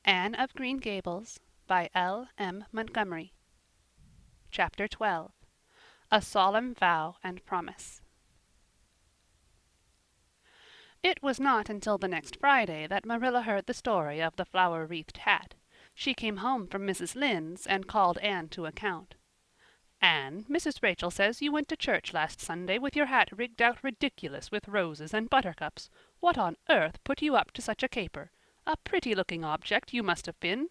Anne of Green Gables by L. M. Montgomery. Chapter 12. A Solemn Vow and Promise. It was not until the next Friday that Marilla heard the story of the flower-wreathed hat. She came home from Mrs. Lynde's and called Anne to account. "Anne, Mrs. Rachel says you went to church last Sunday with your hat rigged out ridiculous with roses and buttercups. What on earth put you up to such a caper? A pretty-looking object you must have been."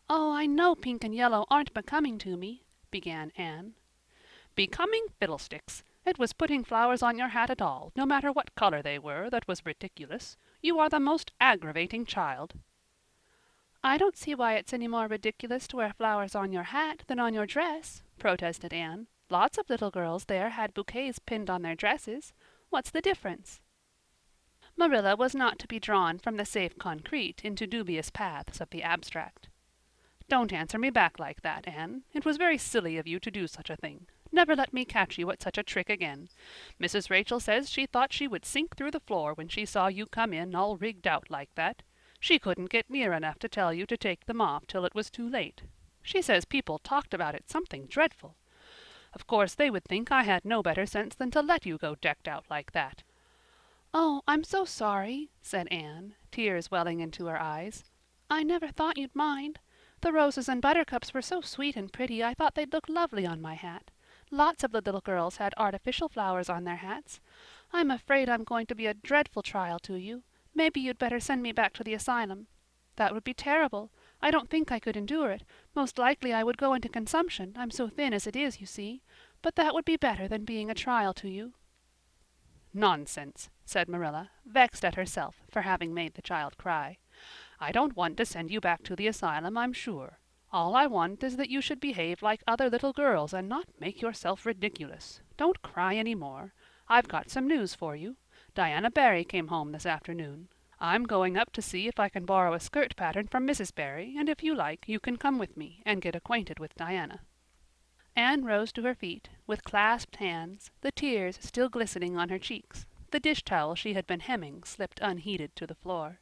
"Oh, I know pink and yellow aren't becoming to me," began Anne. "Becoming fiddlesticks! It was putting flowers on your hat at all, no matter what color they were, that was ridiculous. You are the most aggravating child." "I don't see why it's any more ridiculous to wear flowers on your hat than on your dress," protested Anne. "Lots of little girls there had bouquets pinned on their dresses. What's the difference?" Marilla was not to be drawn from the safe concrete into dubious paths of the abstract. "Don't answer me back like that, Anne. It was very silly of you to do such a thing. Never let me catch you at such a trick again. Mrs. Rachel says she thought she would sink through the floor when she saw you come in all rigged out like that. She couldn't get near enough to tell you to take them off till it was too late. She says people talked about it something dreadful. Of course they would think I had no better sense than to let you go decked out like that." "Oh, I'm so sorry," said Anne, tears welling into her eyes. "I never thought you'd mind. The roses and buttercups were so sweet and pretty I thought they'd look lovely on my hat. Lots of the little girls had artificial flowers on their hats. I'm afraid I'm going to be a dreadful trial to you. Maybe you'd better send me back to the asylum." "That would be terrible. I don't think I could endure it. Most likely I would go into consumption. I'm so thin as it is, you see. But that would be better than being a trial to you." "Nonsense," said Marilla, vexed at herself for having made the child cry. "I don't want to send you back to the asylum, I'm sure. All I want is that you should behave like other little girls and not make yourself ridiculous. Don't cry any more. I've got some news for you. Diana Barry came home this afternoon. I'm going up to see if I can borrow a skirt pattern from Mrs. Barry, and if you like, you can come with me and get acquainted with Diana." Anne rose to her feet, with clasped hands, the tears still glistening on her cheeks. The dish towel she had been hemming slipped unheeded to the floor.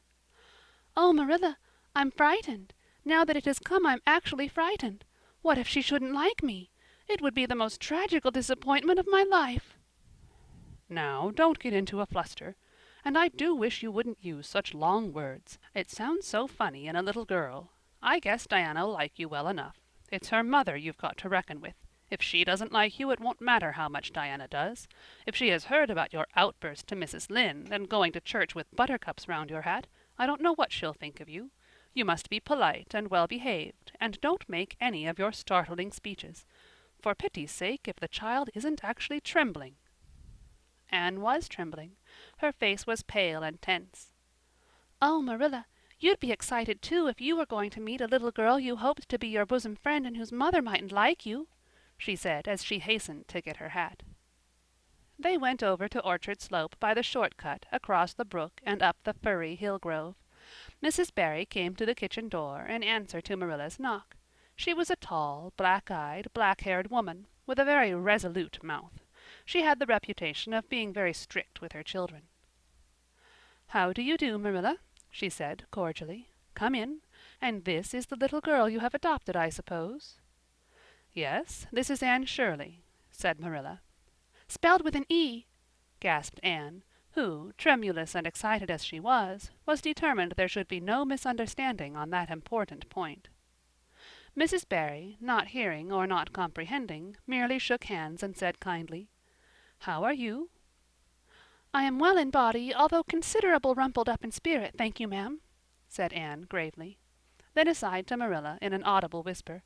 "Oh, Marilla, I'm frightened. Now that it has come, I'm actually frightened. What if she shouldn't like me? It would be the most tragical disappointment of my life." "Now, don't get into a fluster. And I do wish you wouldn't use such long words. It sounds so funny in a little girl. I guess Diana'll like you well enough. It's her mother you've got to reckon with. If she doesn't like you, it won't matter how much Diana does. If she has heard about your outburst to Mrs. Lynde and going to church with buttercups round your hat, I don't know what she'll think of you. You must be polite and well behaved, and don't make any of your startling speeches. For pity's sake, if the child isn't actually trembling." Anne was trembling. Her face was pale and tense. "Oh, Marilla, you'd be excited too if you were going to meet a little girl you hoped to be your bosom friend and whose mother mightn't like you," she said as she hastened to get her hat. They went over to Orchard Slope by the short cut across the brook and up the firry hill grove. Mrs. Barry came to the kitchen door in answer to Marilla's knock. She was a tall, black-eyed, black-haired woman, with a very resolute mouth. She had the reputation of being very strict with her children. "How do you do, Marilla?" she said cordially. "Come in. And this is the little girl you have adopted, I suppose?" "Yes, this is Anne Shirley," said Marilla. "Spelled with an E," gasped Anne, who, tremulous and excited as she was determined there should be no misunderstanding on that important point. Mrs. Barry, not hearing or not comprehending, merely shook hands and said kindly, "How are you?" "I am well in body, although considerable rumpled up in spirit, thank you, ma'am," said Anne gravely. Then aside to Marilla in an audible whisper,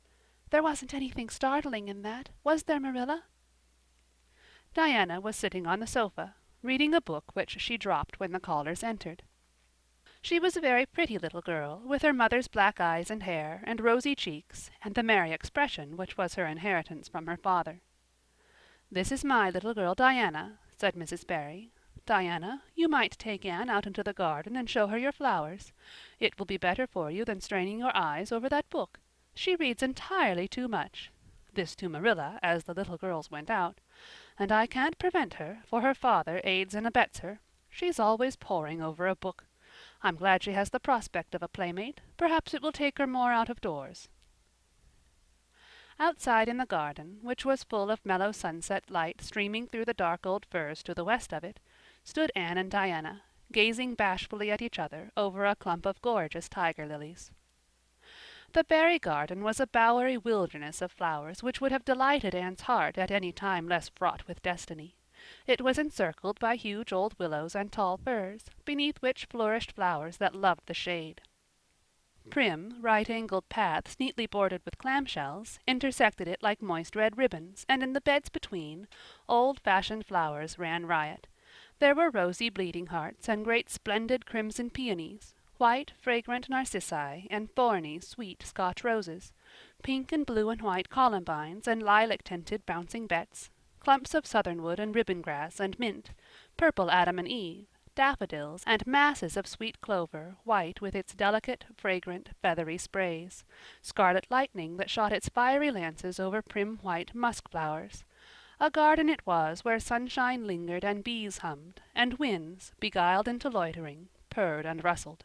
"There wasn't anything startling in that, was there, Marilla?" Diana was sitting on the sofa, reading a book which she dropped when the callers entered. She was a very pretty little girl, with her mother's black eyes and hair, and rosy cheeks, and the merry expression which was her inheritance from her father. "This is my little girl Diana," said Mrs. Barry. "Diana, you might take Anne out into the garden and show her your flowers. It will be better for you than straining your eyes over that book. She reads entirely too much." This to Marilla as the little girls went out. "And I can't prevent her, for her father aids and abets her. She's always poring over a book. I'm glad she has the prospect of a playmate. Perhaps it will take her more out of doors. Outside in the garden, which was full of mellow sunset light streaming through the dark old firs to the west of it, stood Anne and Diana, gazing bashfully at each other over a clump of gorgeous tiger lilies. The berry garden was a bowery wilderness of flowers which would have delighted Anne's heart at any time less fraught with destiny. It was encircled by huge old willows and tall firs, beneath which flourished flowers that loved the shade. Prim, right-angled paths neatly bordered with clamshells intersected it like moist red ribbons, and in the beds between, old-fashioned flowers ran riot. There were rosy bleeding hearts and great splendid crimson peonies, white fragrant narcissi and thorny sweet Scotch roses, pink and blue and white columbines and lilac-tinted bouncing bets, clumps of southernwood and ribbon-grass and mint, purple Adam and Eve, daffodils, and masses of sweet clover, white with its delicate, fragrant, feathery sprays, scarlet lightning that shot its fiery lances over prim white musk-flowers. A garden it was where sunshine lingered and bees hummed, and winds, beguiled into loitering, purred and rustled.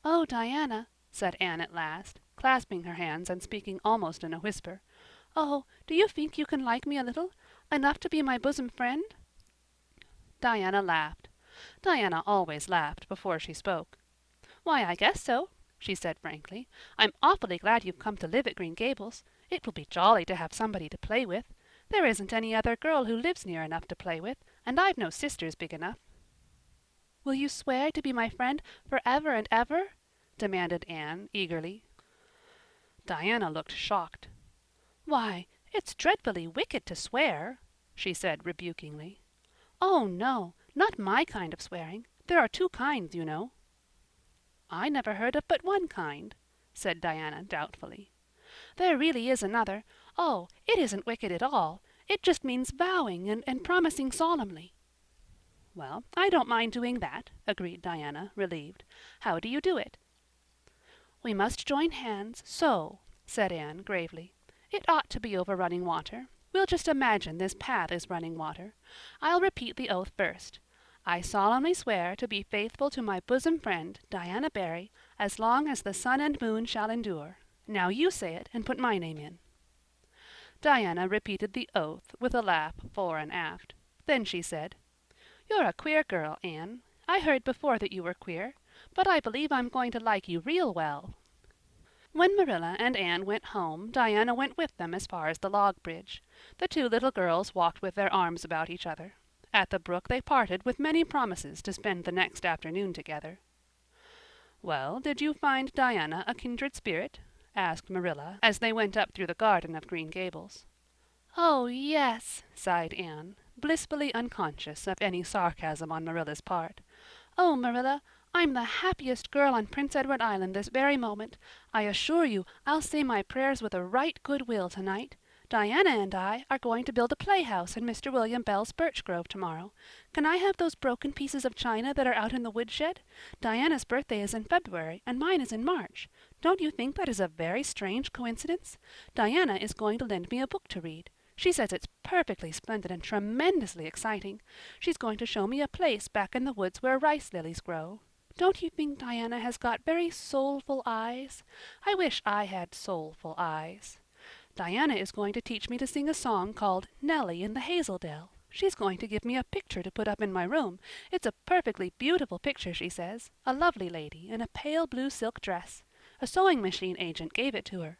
"Oh, Diana," said Anne at last, clasping her hands and speaking almost in a whisper, "oh, do you think you can like me a little? Enough to be my bosom friend?" Diana laughed. Diana always laughed before she spoke. "Why, I guess so," she said frankly. "I'm awfully glad you've come to live at Green Gables. It will be jolly to have somebody to play with. There isn't any other girl who lives near enough to play with, and I've no sisters big enough." "Will you swear to be my friend forever and ever?" demanded Anne eagerly. Diana looked shocked. "Why, it's dreadfully wicked to swear," she said rebukingly. "Oh, no, not my kind of swearing. There are two kinds, you know." "I never heard of but one kind," said Diana doubtfully. "There really is another. Oh, it isn't wicked at all. It just means vowing and promising solemnly." "Well, I don't mind doing that," agreed Diana, relieved. "How do you do it?" "We must join hands, so," said Anne gravely. "It ought to be over running water. We'll just imagine this path is running water. I'll repeat the oath first. I solemnly swear to be faithful to my bosom friend, Diana Barry, as long as the sun and moon shall endure. Now you say it and put my name in." Diana repeated the oath with a laugh fore and aft. Then she said, "You're a queer girl, Anne. I heard before that you were queer, but I believe I'm going to like you real well." When Marilla and Anne went home, Diana went with them as far as the log bridge. The two little girls walked with their arms about each other. At the brook they parted with many promises to spend the next afternoon together. "Well, did you find Diana a kindred spirit?" asked Marilla as they went up through the garden of Green Gables. "Oh, yes," sighed Anne, blissfully unconscious of any sarcasm on Marilla's part. "Oh, Marilla, I'm the happiest girl on Prince Edward Island this very moment. I assure you I'll say my prayers with a right good will tonight. Diana and I are going to build a playhouse in Mr. William Bell's birch grove tomorrow. Can I have those broken pieces of china that are out in the woodshed? Diana's birthday is in February and mine is in March. Don't you think that is a very strange coincidence? Diana is going to lend me a book to read. She says it's perfectly splendid and tremendously exciting. She's going to show me a place back in the woods where rice lilies grow. Don't you think Diana has got very soulful eyes? I wish I had soulful eyes. Diana is going to teach me to sing a song called Nellie in the Hazel Dell. She's going to give me a picture to put up in my room. It's a perfectly beautiful picture, she says. A lovely lady in a pale blue silk dress. A sewing machine agent gave it to her.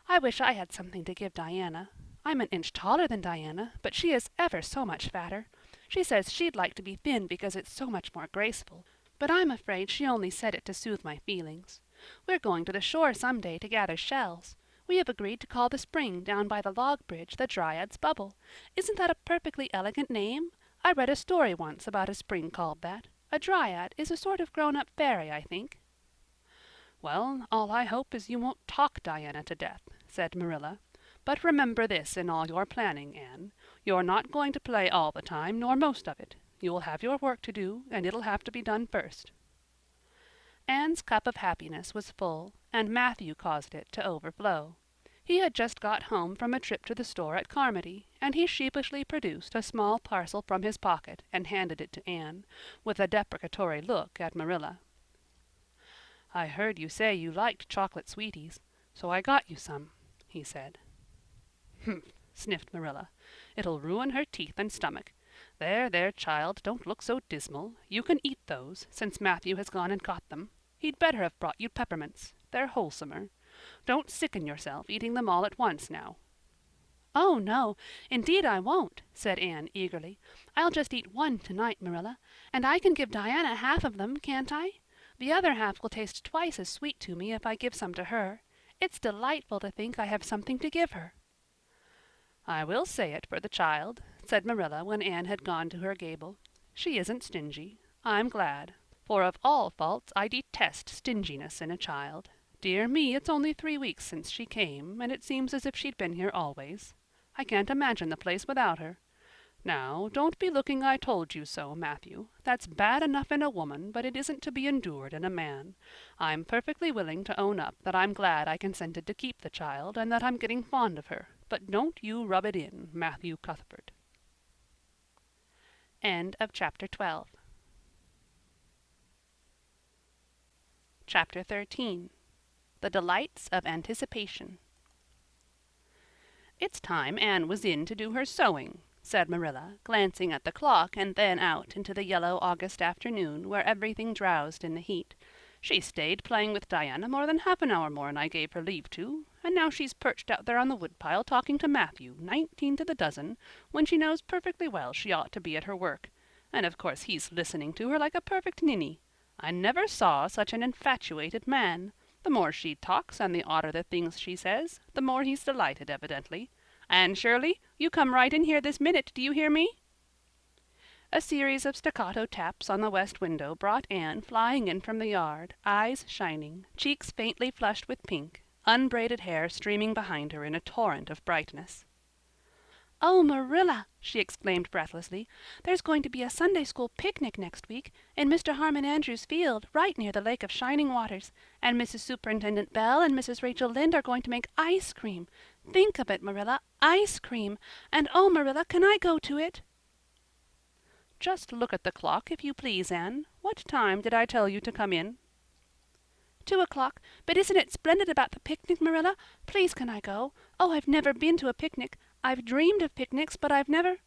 I wish I had something to give Diana. I'm an inch taller than Diana, but she is ever so much fatter. She says she'd like to be thin because it's so much more graceful. But I'm afraid she only said it to soothe my feelings. We're going to the shore some day to gather shells. We have agreed to call the spring down by the log bridge the Dryad's Bubble. Isn't that a perfectly elegant name? I read a story once about a spring called that. A dryad is a sort of grown-up fairy, I think." "Well, all I hope is you won't talk Diana to death," said Marilla. "But remember this in all your planning, Anne. You're not going to play all the time, nor most of it. You'll have your work to do, and it'll have to be done first." Anne's cup of happiness was full, and Matthew caused it to overflow. He had just got home from a trip to the store at Carmody, and he sheepishly produced a small parcel from his pocket and handed it to Anne, with a deprecatory look at Marilla. "I heard you say you liked chocolate sweeties, so I got you some," he said. "Humph," sniffed Marilla. "It'll ruin her teeth and stomach. There, there, child, don't look so dismal. You can eat those, since Matthew has gone and got them. He'd better have brought you peppermints. They're wholesomer. Don't sicken yourself eating them all at once now." "Oh, no, indeed I won't," said Anne eagerly. "I'll just eat one tonight, Marilla, and I can give Diana half of them, can't I? The other half will taste twice as sweet to me if I give some to her. It's delightful to think I have something to give her." "I will say it for the child," said Marilla when Anne had gone to her gable. "She isn't stingy. I'm glad, for of all faults I detest stinginess in a child. Dear me, it's only 3 weeks since she came, and it seems as if she'd been here always. I can't imagine the place without her. Now, don't be looking I told you so, Matthew. That's bad enough in a woman, but it isn't to be endured in a man. I'm perfectly willing to own up that I'm glad I consented to keep the child, and that I'm getting fond of her, but don't you rub it in, Matthew Cuthbert." End of chapter 12. Chapter 13. The Delights of Anticipation. "It's time Anne was in to do her sewing," said Marilla, glancing at the clock and then out into the yellow August afternoon where everything drowsed in the heat. "She stayed playing with Diana more than half an hour more'n I gave her leave to, and now she's perched out there on the woodpile talking to Matthew, 19 to the dozen, when she knows perfectly well she ought to be at her work. And of course he's listening to her like a perfect ninny. I never saw such an infatuated man. The more she talks and the odder the things she says, the more he's delighted evidently. Anne Shirley, you come right in here this minute, do you hear me?" A series of staccato taps on the west window brought Anne flying in from the yard, eyes shining, cheeks faintly flushed with pink, unbraided hair streaming behind her in a torrent of brightness. "Oh, Marilla," she exclaimed breathlessly, "there's going to be a Sunday school picnic next week in Mr. Harmon Andrews' field right near the Lake of Shining Waters, and Mrs. Superintendent Bell and Mrs. Rachel Lynde are going to make ice cream. Think of it, Marilla, ice cream! And oh, Marilla, can I go to it?" "Just look at the clock, if you please, Anne. What time did I tell you to come in?" 2 o'clock. But isn't it splendid about the picnic, Marilla? Please can I go? Oh, I've never been to a picnic. I've dreamed of picnics, but I've never—"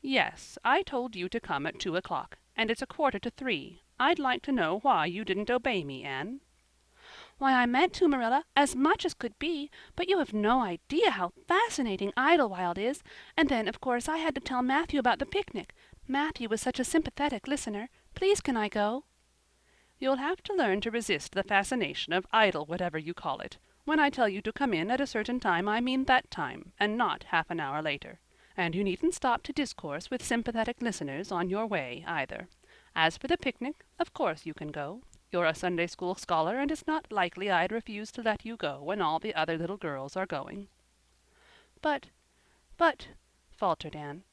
"Yes, I told you to come at 2 o'clock, and it's 2:45. I'd like to know why you didn't obey me, Anne." "Why, I meant to, Marilla, as much as could be, but you have no idea how fascinating Idlewild is, and then, of course, I had to tell Matthew about the picnic. Matthew was such a sympathetic listener. Please can I go?" "You'll have to learn to resist the fascination of idle whatever you call it. When I tell you to come in at a certain time, I mean that time, and not half an hour later. And you needn't stop to discourse with sympathetic listeners on your way, either. As for the picnic, of course you can go. You're a Sunday school scholar, and it's not likely I'd refuse to let you go when all the other little girls are going." But, faltered Anne,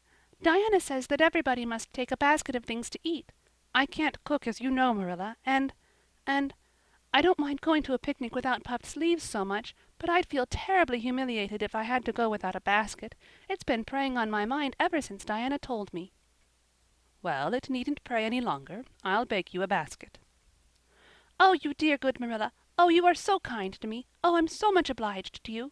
"Diana says that everybody must take a basket of things to eat. I can't cook, as you know, Marilla, and I don't mind going to a picnic without puffed sleeves so much, but I'd feel terribly humiliated if I had to go without a basket. It's been preying on my mind ever since Diana told me." "Well, it needn't prey any longer. I'll bake you a basket." "Oh, you dear good Marilla. Oh, you are so kind to me. Oh, I'm so much obliged to you."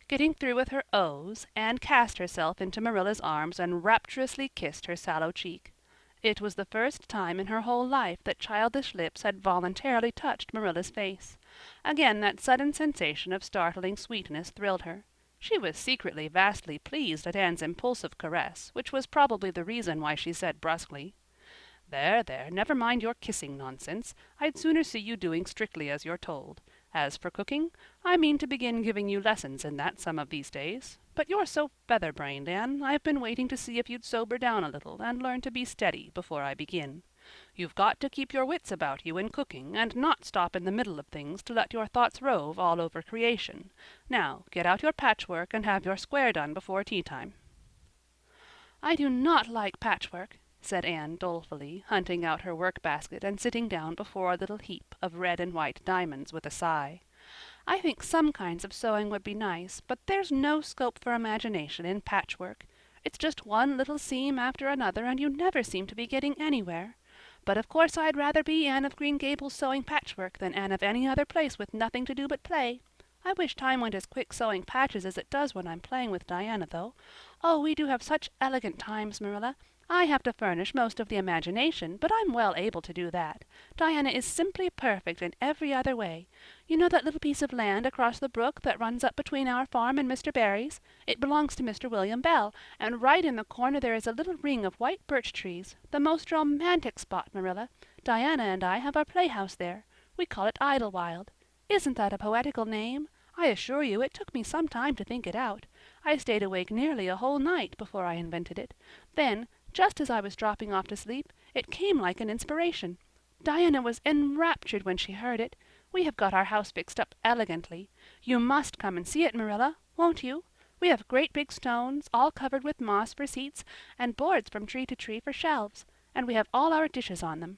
Getting through with her ohs, Anne cast herself into Marilla's arms and rapturously kissed her sallow cheek. It was the first time in her whole life that childish lips had voluntarily touched Marilla's face. Again that sudden sensation of startling sweetness thrilled her. She was secretly vastly pleased at Anne's impulsive caress, which was probably the reason why she said brusquely, "There, there, never mind your kissing nonsense. I'd sooner see you doing strictly as you're told. As for cooking, I mean to begin giving you lessons in that some of these days. But you're so feather-brained, Anne, I've been waiting to see if you'd sober down a little and learn to be steady before I begin. You've got to keep your wits about you in cooking and not stop in the middle of things to let your thoughts rove all over creation. Now, get out your patchwork and have your square done before tea-time." "I do not like patchwork," said Anne dolefully, hunting out her work-basket and sitting down before a little heap of red and white diamonds with a sigh. I think some kinds of sewing would be nice, but there's no scope for imagination in patchwork. It's just one little seam after another, and you never seem to be getting anywhere. But of course I'd rather be Anne of Green Gables sewing patchwork than Anne of any other place with nothing to do but play. I wish time went as quick sewing patches as it does when I'm playing with Diana, though. Oh, we do have such elegant times, Marilla. I have to furnish most of the imagination, but I'm well able to do that. Diana is simply perfect in every other way. You know that little piece of land across the brook that runs up between our farm and Mr. Barry's? It belongs to Mr. William Bell, and right in the corner there is a little ring of white birch trees. The most romantic spot, Marilla. Diana and I have our playhouse there. We call it Idlewild. Isn't that a poetical name? I assure you it took me some time to think it out. I stayed awake nearly a whole night before I invented it. Then, just as I was dropping off to sleep, it came like an inspiration. Diana was enraptured when she heard it. We have got our house fixed up elegantly. You must come and see it, Marilla, won't you? We have great big stones, all covered with moss for seats, and boards from tree to tree for shelves, and we have all our dishes on them.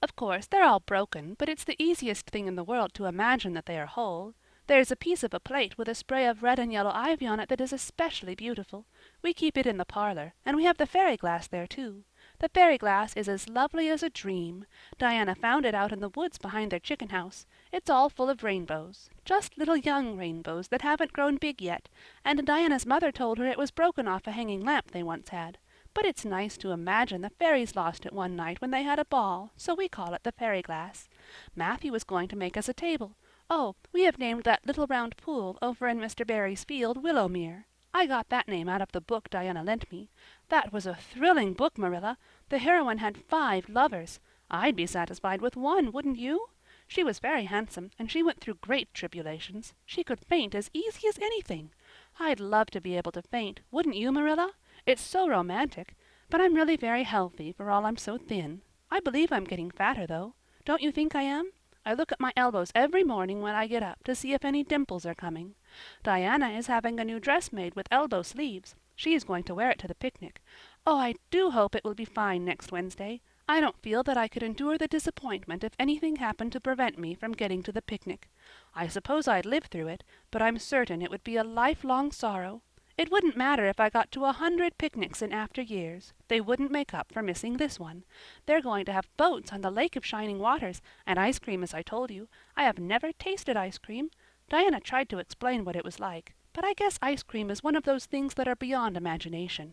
Of course, they're all broken, but it's the easiest thing in the world to imagine that they are whole. There's a piece of a plate with a spray of red and yellow ivy on it that is especially beautiful. We keep it in the parlor, and we have the fairy glass there too. The fairy glass is as lovely as a dream. Diana found it out in the woods behind their chicken house. It's all full of rainbows, just little young rainbows that haven't grown big yet, and Diana's mother told her it was broken off a hanging lamp they once had. But it's nice to imagine the fairies lost it one night when they had a ball, so we call it the fairy glass. Matthew is going to make us a table. Oh, we have named that little round pool over in Mr. Barry's field Willowmere. I got that name out of the book Diana lent me. That was a thrilling book, Marilla. The heroine had 5 lovers. I'd be satisfied with one, wouldn't you? She was very handsome, and she went through great tribulations. She could faint as easy as anything. I'd love to be able to faint, wouldn't you, Marilla? It's so romantic. But I'm really very healthy for all I'm so thin. I believe I'm getting fatter, though. Don't you think I am? I look at my elbows every morning when I get up to see if any dimples are coming. Diana is having a new dress made with elbow sleeves. She is going to wear it to the picnic. Oh, I do hope it will be fine next Wednesday. I don't feel that I could endure the disappointment if anything happened to prevent me from getting to the picnic. I suppose I'd live through it, but I'm certain it would be a lifelong sorrow. It wouldn't matter if I got to 100 picnics in after years. They wouldn't make up for missing this one. They're going to have boats on the Lake of Shining Waters, and ice cream as I told you. I have never tasted ice cream. Diana tried to explain what it was like, but I guess ice cream is one of those things that are beyond imagination.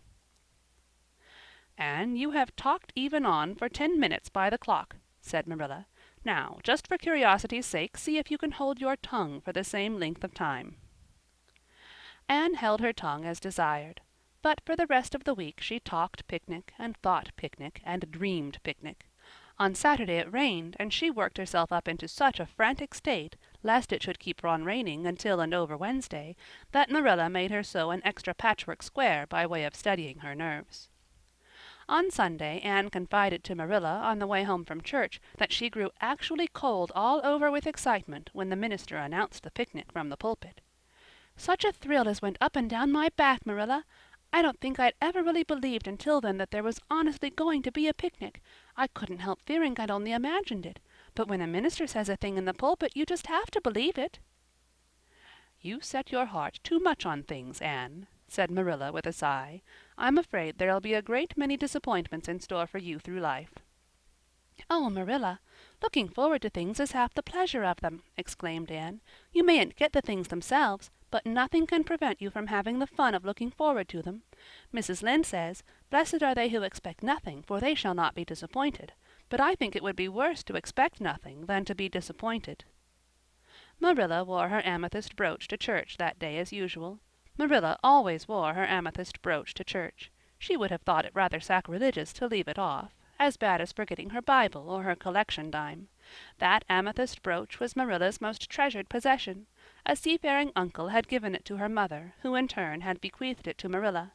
"Anne, you have talked even on for 10 minutes by the clock," said Marilla. "Now, just for curiosity's sake, see if you can hold your tongue for the same length of time." Anne held her tongue as desired, but for the rest of the week she talked picnic and thought picnic and dreamed picnic. On Saturday it rained, and she worked herself up into such a frantic state, lest it should keep on raining until and over Wednesday, that Marilla made her sew an extra patchwork square by way of steadying her nerves. On Sunday Anne confided to Marilla on the way home from church that she grew actually cold all over with excitement when the minister announced the picnic from the pulpit. Such a thrill as went up and down my back, Marilla. I don't think I'd ever really believed until then that there was honestly going to be a picnic. I couldn't help fearing I'd only imagined it. But when a minister says a thing in the pulpit, you just have to believe it. "You set your heart too much on things, Anne," said Marilla with a sigh. "I'm afraid there'll be a great many disappointments in store for you through life." Oh, Marilla, looking forward to things is half the pleasure of them, exclaimed Anne. You mayn't get the things themselves, but nothing can prevent you from having the fun of looking forward to them. Mrs. Lynde says, "Blessed are they who expect nothing, for they shall not be disappointed." But I think it would be worse to expect nothing than to be disappointed. Marilla wore her amethyst brooch to church that day as usual. Marilla always wore her amethyst brooch to church. She would have thought it rather sacrilegious to leave it off, as bad as forgetting her Bible or her collection dime. That amethyst brooch was Marilla's most treasured possession. A seafaring uncle had given it to her mother, who in turn had bequeathed it to Marilla.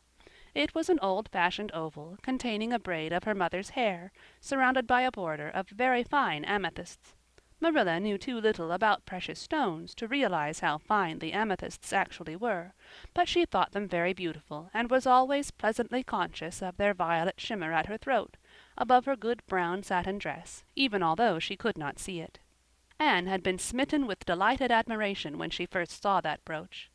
It was an old-fashioned oval, containing a braid of her mother's hair, surrounded by a border of very fine amethysts. Marilla knew too little about precious stones to realize how fine the amethysts actually were, but she thought them very beautiful, and was always pleasantly conscious of their violet shimmer at her throat, above her good brown satin dress, even although she could not see it. Anne had been smitten with delighted admiration when she first saw that brooch.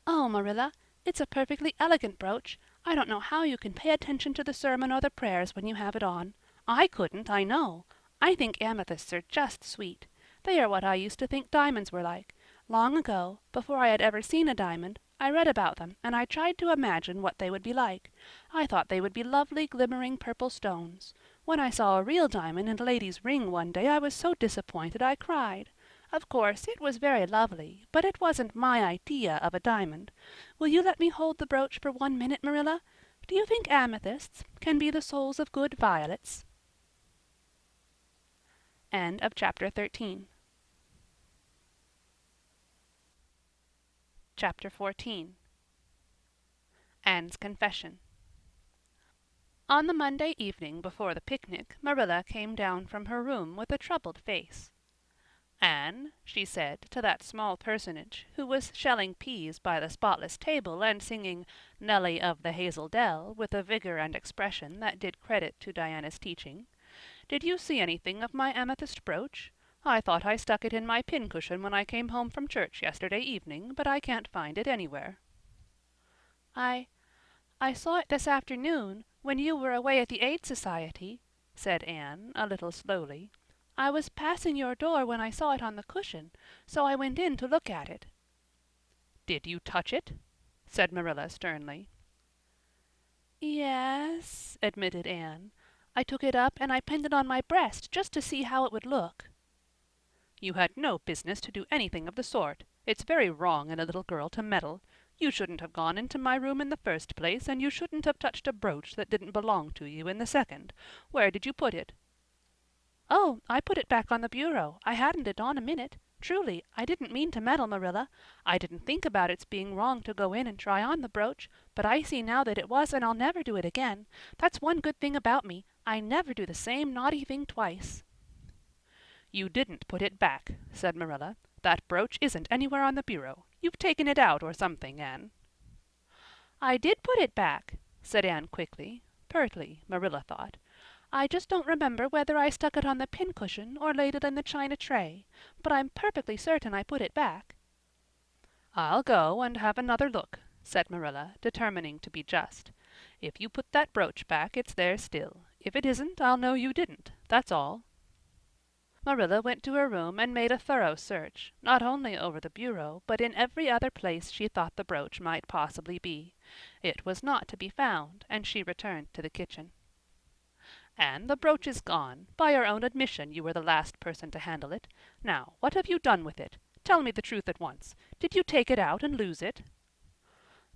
"Oh, Marilla, it's a perfectly elegant brooch. I don't know how you can pay attention to the sermon or the prayers when you have it on. I couldn't, I know. I think amethysts are just sweet. They are what I used to think diamonds were like. Long ago, before I had ever seen a diamond, I read about them and I tried to imagine what they would be like. I thought they would be lovely glimmering purple stones. When I saw a real diamond in a lady's ring one day I was so disappointed I cried. Of course, it was very lovely, but it wasn't my idea of a diamond. Will you let me hold the brooch for 1 minute, Marilla? Do you think amethysts can be the souls of good violets?" End of chapter 13. Chapter 14. Anne's Confession. On the Monday evening before the picnic, Marilla came down from her room with a troubled face. "Anne," she said to that small personage, who was shelling peas by the spotless table and singing "Nelly of the Hazel Dell" with a vigor and expression that did credit to Diana's teaching, "did you see anything of my amethyst brooch? I thought I stuck it in my pincushion when I came home from church yesterday evening, but I can't find it anywhere." "I saw it this afternoon, when you were away at the Aid Society," said Anne, a little slowly. "I was passing your door when I saw it on the cushion, so I went in to look at it." "Did you touch it?" said Marilla sternly. "Yes," admitted Anne. "I took it up and I pinned it on my breast just to see how it would look." "You had no business to do anything of the sort. It's very wrong in a little girl to meddle. You shouldn't have gone into my room in the first place, and you shouldn't have touched a brooch that didn't belong to you in the second. Where did you put it?" "Oh, I put it back on the bureau. I hadn't it on a minute. Truly, I didn't mean to meddle, Marilla. I didn't think about its being wrong to go in and try on the brooch, but I see now that it was and I'll never do it again. That's one good thing about me. I never do the same naughty thing twice." "You didn't put it back," said Marilla. "That brooch isn't anywhere on the bureau. You've taken it out or something, Anne." "I did put it back," said Anne quickly, pertly, Marilla thought. "I just don't remember whether I stuck it on the pincushion or laid it in the china tray, but I'm perfectly certain I put it back." "I'll go and have another look," said Marilla, determining to be just. "If you put that brooch back, it's there still. If it isn't, I'll know you didn't. That's all." Marilla went to her room and made a thorough search, not only over the bureau, but in every other place she thought the brooch might possibly be. It was not to be found, and she returned to the kitchen. "Anne, the brooch is gone. By your own admission you were the last person to handle it. Now, what have you done with it? Tell me the truth at once. Did you take it out and lose it?"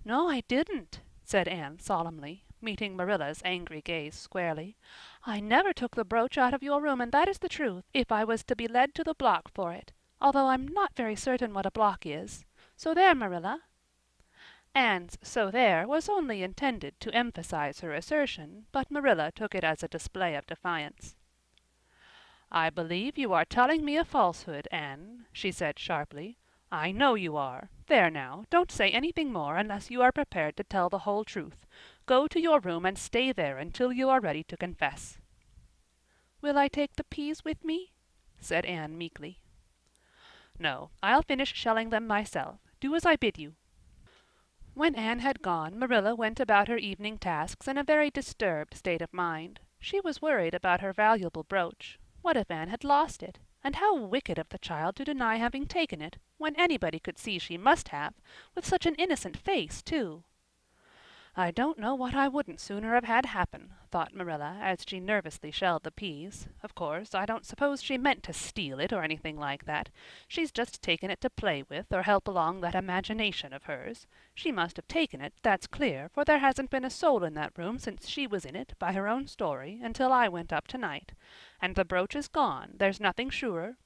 "No, I didn't," said Anne solemnly, meeting Marilla's angry gaze squarely. "I never took the brooch out of your room, and that is the truth, if I was to be led to the block for it, although I'm not very certain what a block is. So there, Marilla." Anne's "so there" was only intended to emphasize her assertion, but Marilla took it as a display of defiance. "I believe you are telling me a falsehood, Anne," she said sharply. "I know you are. There now, don't say anything more unless you are prepared to tell the whole truth. Go to your room and stay there until you are ready to confess." "Will I take the peas with me?" said Anne meekly. "No, I'll finish shelling them myself. Do as I bid you." When Anne had gone, Marilla went about her evening tasks in a very disturbed state of mind. She was worried about her valuable brooch. What if Anne had lost it? And how wicked of the child to deny having taken it, when anybody could see she must have, with such an innocent face, too. "I don't know what I wouldn't sooner have had happen," thought Marilla, as she nervously shelled the peas. "Of course, I don't suppose she meant to steal it or anything like that. She's just taken it to play with or help along that imagination of hers. She must have taken it, that's clear, for there hasn't been a soul in that room since she was in it, by her own story, until I went up tonight. And the brooch is gone, there's nothing surer.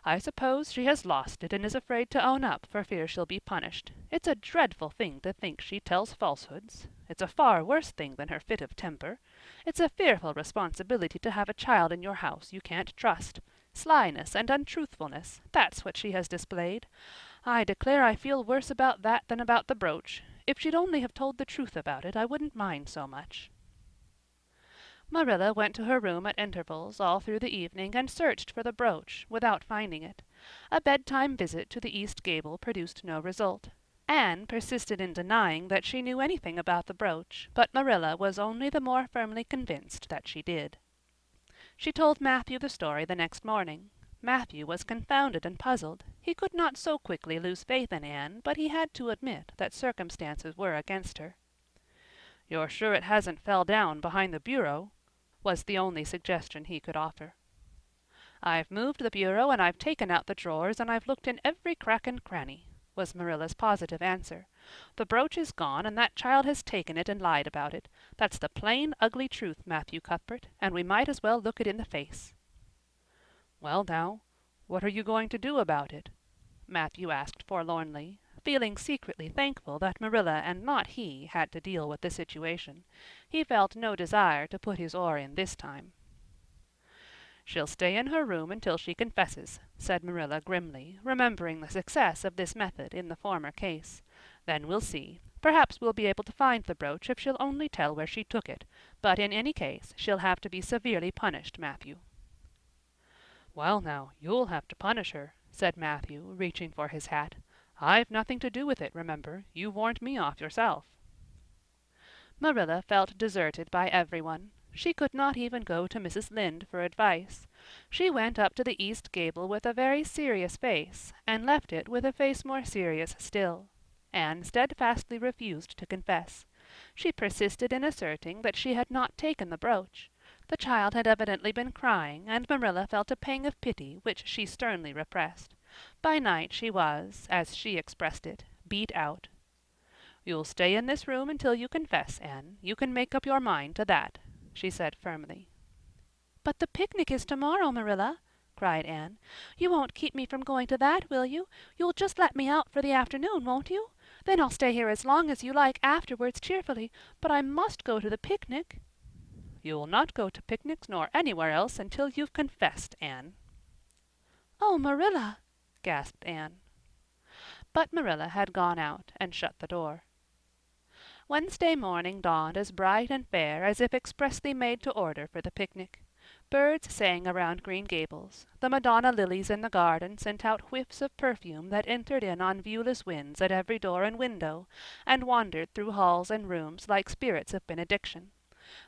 I suppose she has lost it and is afraid to own up for fear she'll be punished. It's a dreadful thing to think she tells falsehoods. It's a far worse thing than her fit of temper. It's a fearful responsibility to have a child in your house you can't trust. Slyness and untruthfulness, that's what she has displayed. I declare I feel worse about that than about the brooch. If she'd only have told the truth about it, I wouldn't mind so much." Marilla went to her room at intervals all through the evening and searched for the brooch without finding it. A bedtime visit to the east gable produced no result. Anne persisted in denying that she knew anything about the brooch, but Marilla was only the more firmly convinced that she did. She told Matthew the story the next morning. Matthew was confounded and puzzled. He could not so quickly lose faith in Anne, but he had to admit that circumstances were against her. "You're sure it hasn't fell down behind the bureau?" was the only suggestion he could offer. "I've moved the bureau and I've taken out the drawers and I've looked in every crack and cranny," was Marilla's positive answer. "The brooch is gone and that child has taken it and lied about it. That's the plain, ugly truth, Matthew Cuthbert, and we might as well look it in the face." "Well now, what are you going to do about it?" Matthew asked forlornly, feeling secretly thankful that Marilla and not he had to deal with the situation. He felt no desire to put his oar in this time. "She'll stay in her room until she confesses," said Marilla grimly, remembering the success of this method in the former case. "Then we'll see. Perhaps we'll be able to find the brooch if she'll only tell where she took it, but in any case she'll have to be severely punished, Matthew." "Well now, you'll have to punish her," said Matthew, reaching for his hat. "I've nothing to do with it, remember. You warned me off yourself." Marilla felt deserted by everyone. She could not even go to Mrs. Lynde for advice. She went up to the east gable with a very serious face, and left it with a face more serious still. Anne steadfastly refused to confess. She persisted in asserting that she had not taken the brooch. The child had evidently been crying, and Marilla felt a pang of pity which she sternly repressed. By night she was, as she expressed it, beat out. "You'll stay in this room until you confess, Anne. You can make up your mind to that," she said firmly. "But the picnic is tomorrow, Marilla," cried Anne. "You won't keep me from going to that, will you? You'll just let me out for the afternoon, won't you? Then I'll stay here as long as you like afterwards cheerfully, but I must go to the picnic." "You'll not go to picnics nor anywhere else until you've confessed, Anne." "Oh, Marilla!" gasped Anne. But Marilla had gone out and shut the door. Wednesday morning dawned as bright and fair as if expressly made to order for the picnic. Birds sang around Green Gables. The Madonna lilies in the garden sent out whiffs of perfume that entered in on viewless winds at every door and window, and wandered through halls and rooms like spirits of benediction.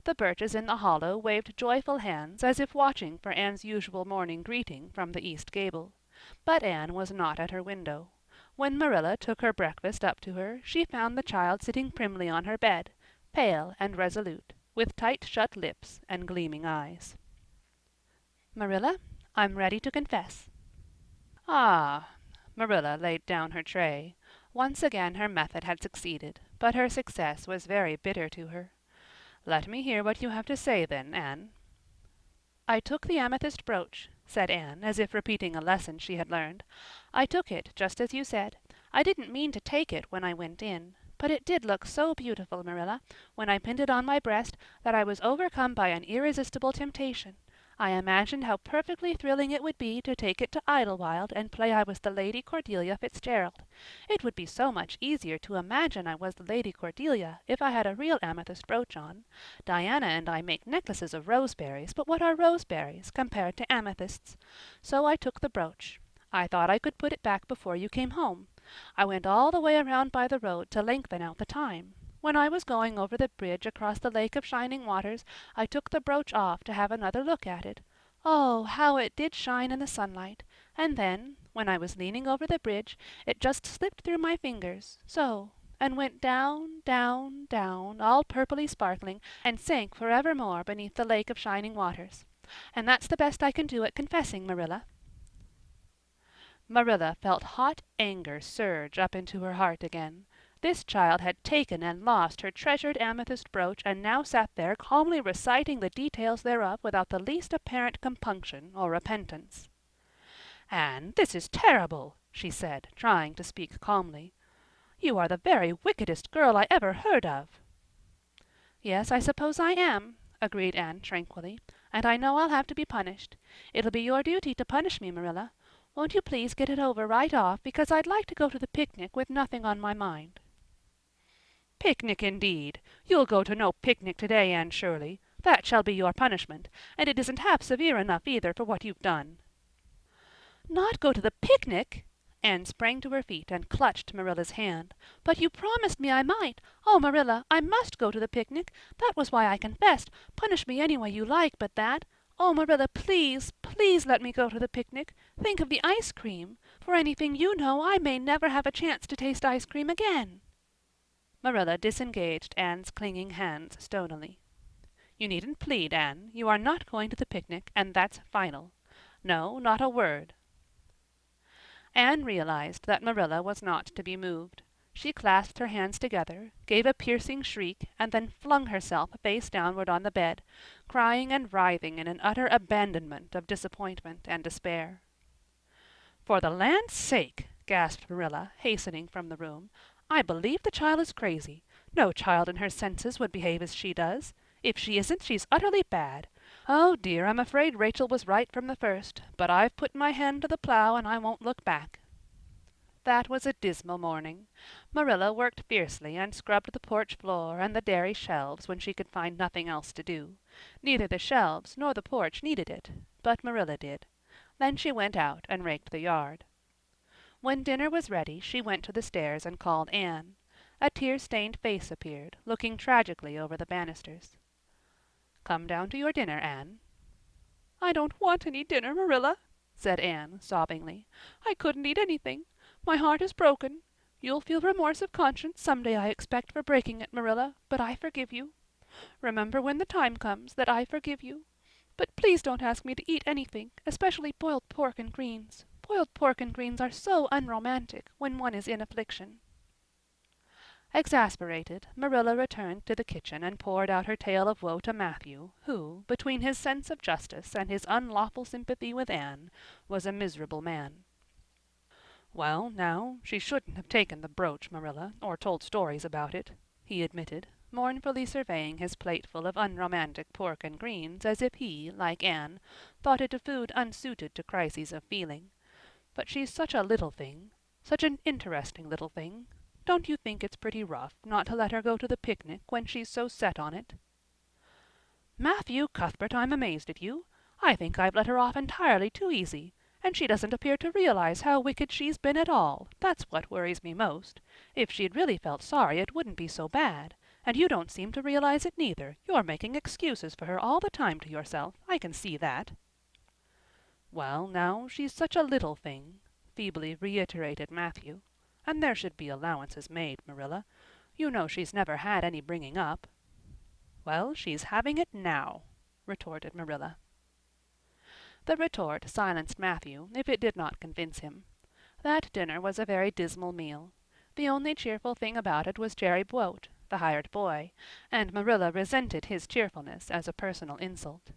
The birches in the hollow waved joyful hands as if watching for Anne's usual morning greeting from the east gable. But Anne was not at her window. When Marilla took her breakfast up to her, she found the child sitting primly on her bed, pale and resolute, with tight-shut lips and gleaming eyes. "Marilla, I'm ready to confess." "Ah!" Marilla laid down her tray. Once again her method had succeeded, but her success was very bitter to her. "Let me hear what you have to say then, Anne." "I took the amethyst brooch," said Anne, as if repeating a lesson she had learned. "I took it, just as you said. I didn't mean to take it when I went in. But it did look so beautiful, Marilla, when I pinned it on my breast, that I was overcome by an irresistible temptation. I imagined how perfectly thrilling it would be to take it to Idlewild and play I was the Lady Cordelia Fitzgerald. It would be so much easier to imagine I was the Lady Cordelia if I had a real amethyst brooch on. Diana and I make necklaces of roseberries, but what are roseberries compared to amethysts? So I took the brooch. I thought I could put it back before you came home. I went all the way around by the road to lengthen out the time. When I was going over the bridge across the Lake of Shining Waters, I took the brooch off to have another look at it. Oh, how it did shine in the sunlight! And then, when I was leaning over the bridge, it just slipped through my fingers, so, and went down, down, down, all purply sparkling, and sank forevermore beneath the Lake of Shining Waters. And that's the best I can do at confessing, Marilla." Marilla felt hot anger surge up into her heart again. This child had taken and lost her treasured amethyst brooch and now sat there calmly reciting the details thereof without the least apparent compunction or repentance. "Anne, this is terrible," she said, trying to speak calmly. "You are the very wickedest girl I ever heard of." "Yes, I suppose I am," agreed Anne tranquilly, "and I know I'll have to be punished. It'll be your duty to punish me, Marilla. Won't you please get it over right off, because I'd like to go to the picnic with nothing on my mind." "Picnic indeed! You'll go to no picnic today, Anne Shirley. That shall be your punishment, and it isn't half severe enough either for what you've done." "Not go to the picnic!" Anne sprang to her feet and clutched Marilla's hand. "But you promised me I might. Oh, Marilla, I must go to the picnic. That was why I confessed. Punish me any way you like but that. Oh, Marilla, please, please let me go to the picnic. Think of the ice cream. For anything you know, I may never have a chance to taste ice cream again." Marilla disengaged Anne's clinging hands stonily. "You needn't plead, Anne. You are not going to the picnic, and that's final. No, not a word." Anne realized that Marilla was not to be moved. She clasped her hands together, gave a piercing shriek, and then flung herself face downward on the bed, crying and writhing in an utter abandonment of disappointment and despair. "For the land's sake!" gasped Marilla, hastening from the room. "I believe the child is crazy. No child in her senses would behave as she does. If she isn't, she's utterly bad. Oh dear, I'm afraid Rachel was right from the first, but I've put my hand to the plow and I won't look back." That was a dismal morning. Marilla worked fiercely and scrubbed the porch floor and the dairy shelves when she could find nothing else to do. Neither the shelves nor the porch needed it, but Marilla did. Then she went out and raked the yard. When dinner was ready, she went to the stairs and called Anne. A tear-stained face appeared, looking tragically over the banisters. "Come down to your dinner, Anne." "I don't want any dinner, Marilla," said Anne sobbingly. "I couldn't eat anything. My heart is broken. You'll feel remorse of conscience some day, I expect, for breaking it, Marilla, but I forgive you. Remember when the time comes that I forgive you. But please don't ask me to eat anything, especially boiled pork and greens. Boiled pork and greens are so unromantic when one is in affliction." Exasperated, Marilla returned to the kitchen and poured out her tale of woe to Matthew, who, between his sense of justice and his unlawful sympathy with Anne, was a miserable man. "Well, now, she shouldn't have taken the brooch, Marilla, or told stories about it," he admitted, mournfully surveying his plateful of unromantic pork and greens as if he, like Anne, thought it a food unsuited to crises of feeling. "But she's such a little thing, such an interesting little thing. Don't you think it's pretty rough not to let her go to the picnic when she's so set on it?" "Matthew Cuthbert, I'm amazed at you. I think I've let her off entirely too easy, and she doesn't appear to realize how wicked she's been at all. That's what worries me most. If she'd really felt sorry it wouldn't be so bad. And you don't seem to realize it neither. You're making excuses for her all the time to yourself. I can see that." "Well, now, she's such a little thing," feebly reiterated Matthew. "And there should be allowances made, Marilla. You know she's never had any bringing up." "Well, she's having it now," retorted Marilla. The retort silenced Matthew, if it did not convince him. That dinner was a very dismal meal. The only cheerful thing about it was Jerry Buote, the hired boy, and Marilla resented his cheerfulness as a personal insult.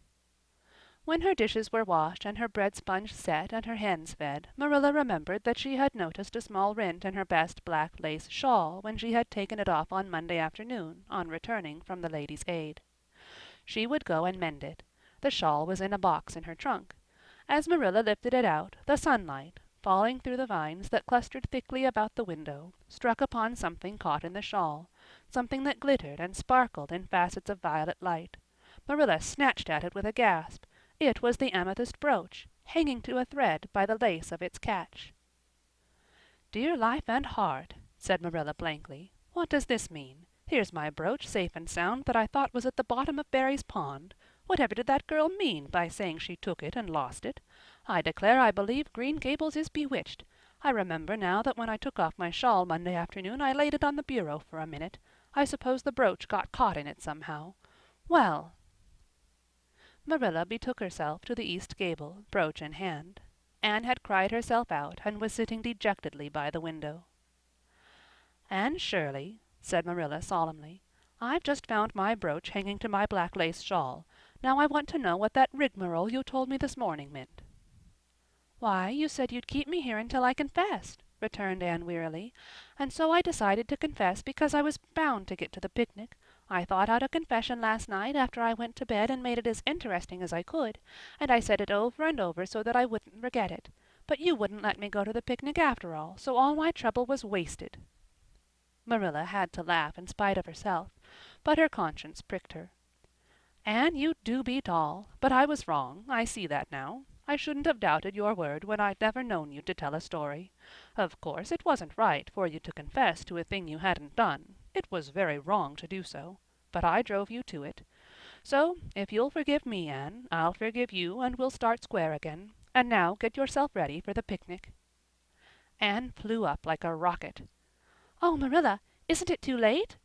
When her dishes were washed and her bread sponge set and her hens fed, Marilla remembered that she had noticed a small rent in her best black lace shawl when she had taken it off on Monday afternoon, on returning from the Ladies' Aid. She would go and mend it. The shawl was in a box in her trunk. As Marilla lifted it out, the sunlight, falling through the vines that clustered thickly about the window, struck upon something caught in the shawl, something that glittered and sparkled in facets of violet light. Marilla snatched at it with a gasp. It was the amethyst brooch, hanging to a thread by the lace of its catch. "Dear life and heart," said Marilla blankly, "what does this mean? Here's my brooch safe and sound that I thought was at the bottom of Barry's pond. Whatever did that girl mean by saying she took it and lost it? I declare I believe Green Gables is bewitched. I remember now that when I took off my shawl Monday afternoon I laid it on the bureau for a minute. I suppose the brooch got caught in it somehow. Well—" Marilla betook herself to the east gable, brooch in hand. Anne had cried herself out and was sitting dejectedly by the window. "Anne Shirley," said Marilla solemnly, "I've just found my brooch hanging to my black lace shawl. Now I want to know what that rigmarole you told me this morning meant." "Why, you said you'd keep me here until I confessed," returned Anne wearily, "and so I decided to confess because I was bound to get to the picnic. I thought out a confession last night after I went to bed and made it as interesting as I could, and I said it over and over so that I wouldn't forget it. But you wouldn't let me go to the picnic after all, so all my trouble was wasted." Marilla had to laugh in spite of herself, but her conscience pricked her. Anne, you do beat all. But I was wrong. I see that now. I shouldn't have doubted your word when I'd never known you to tell a story. Of course, it wasn't right for you to confess to a thing you hadn't done. It was very wrong to do so. But I drove you to it. So, if you'll forgive me, Anne, I'll forgive you and we'll start square again. And now get yourself ready for the picnic. Anne flew up like a rocket. Oh, Marilla, isn't it too late?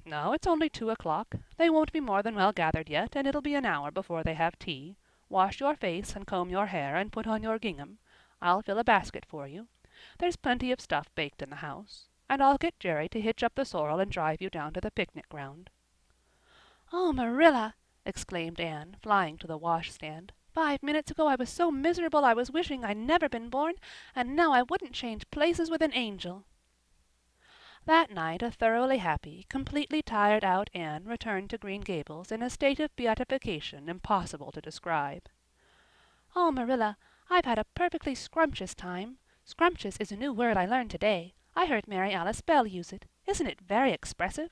No, it's only 2 o'clock. They won't be more than well gathered yet, and it'll be an hour before they have tea. Wash your face and comb your hair and put on your gingham. I'll fill a basket for you. There's plenty of stuff baked in the house. And I'll get Jerry to hitch up the sorrel and drive you down to the picnic ground. Oh, Marilla, exclaimed Anne, flying to the washstand. 5 minutes ago I was so miserable I was wishing I'd never been born, and now I wouldn't change places with an angel. That night a thoroughly happy, completely tired out Anne returned to Green Gables in a state of beatification impossible to describe. Oh, Marilla, I've had a perfectly scrumptious time. Scrumptious is a new word I learned today. I heard Mary Alice Bell use it. Isn't it very expressive?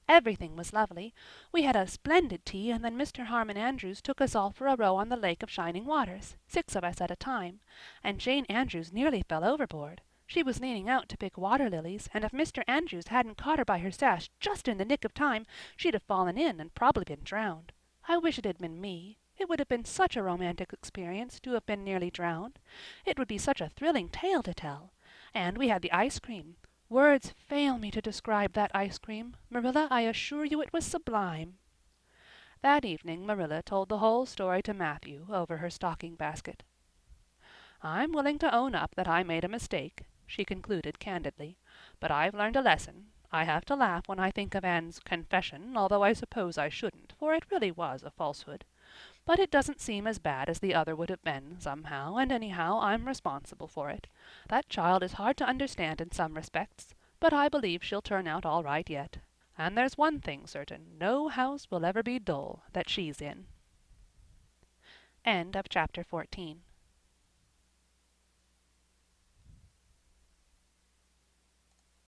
Everything was lovely. We had a splendid tea, and then Mr. Harmon Andrews took us all for a row on the Lake of Shining Waters, 6 of us at a time, and Jane Andrews nearly fell overboard. She was leaning out to pick water lilies, and if Mr. Andrews hadn't caught her by her sash just in the nick of time, she'd have fallen in and probably been drowned. I wish it had been me. It would have been such a romantic experience to have been nearly drowned. It would be such a thrilling tale to tell. And we had the ice cream. Words fail me to describe that ice cream. Marilla, I assure you it was sublime. That evening Marilla told the whole story to Matthew over her stocking basket. I'm willing to own up that I made a mistake, she concluded candidly, but I've learned a lesson. I have to laugh when I think of Anne's confession, although I suppose I shouldn't, for it really was a falsehood. But it doesn't seem as bad as the other would have been, somehow, and anyhow I'm responsible for it. That child is hard to understand in some respects, but I believe she'll turn out all right yet. And there's one thing certain, no house will ever be dull that she's in. End of chapter 14.